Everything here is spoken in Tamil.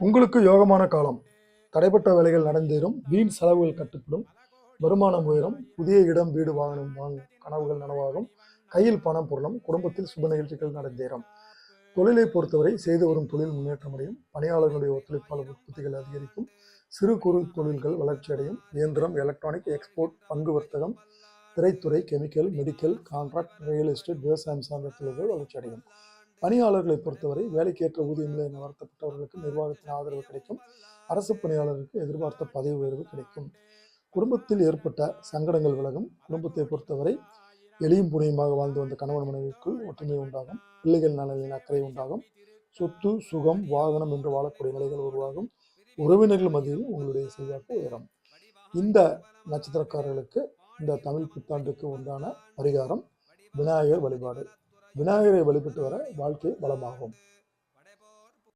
உங்களுக்கு யோகமான காலம். தடைப்பட்ட வேலைகள் நடந்தேறும், வீண் செலவுகள் கட்டுப்படும், வருமானம் உயரும், புதிய இடம் வீடு வாகனம் வாங்கும் கனவுகள் நனவாகும், கையில் பணம் பொருளும், குடும்பத்தில் சுப நிகழ்ச்சிகள் நடந்தேறும். தொழிலை பொறுத்தவரை செய்து வரும் தொழில் முன்னேற்றம் அடையும், பணியாளர்களுடைய ஒத்துழைப்பால் உற்பத்திகள் அதிகரிக்கும், சிறு குறு தொழில்கள் வளர்ச்சி அடையும், இயந்திரம், எலக்ட்ரானிக், எக்ஸ்போர்ட், பங்கு வர்த்தகம், திரைத்துறை, chemical, medical, contract, real estate, விவசாயம் சார்ந்த தொழில்கள் வளர்ச்சி அடையும். பணியாளர்களை பொறுத்தவரை வேலைக்கேற்ற ஊதியங்களை வருத்தப்பட்டவர்களுக்கு நிர்வாகத்தின் ஆதரவு கிடைக்கும், அரசு பணியாளருக்கு எதிர்பார்த்த பதவி உயர்வு கிடைக்கும். குடும்பத்தில் ஏற்பட்ட சங்கடங்கள் விலகும். குடும்பத்தை பொறுத்தவரை எளியும் புனியுமாக வாழ்ந்து வந்த கணவன் மனைவிக்குள் ஒற்றுமை உண்டாகும், பிள்ளைகள் நலனில் அக்கறை உண்டாகும், சொத்து சுகம் வாகனம் என்று வாழக்கூடிய நிலைகள் உருவாகும், உறவினர்கள் மத்தியில் உங்களுடைய செல்வாக்கு உயரும். இந்த நட்சத்திரக்காரர்களுக்கு இந்த தமிழ் புத்தாண்டுக்கு உண்டான பரிகாரம் விநாயகர் வழிபாடு. விநாயகரை வழிபட்டு வர வாழ்க்கை வளமாகும்.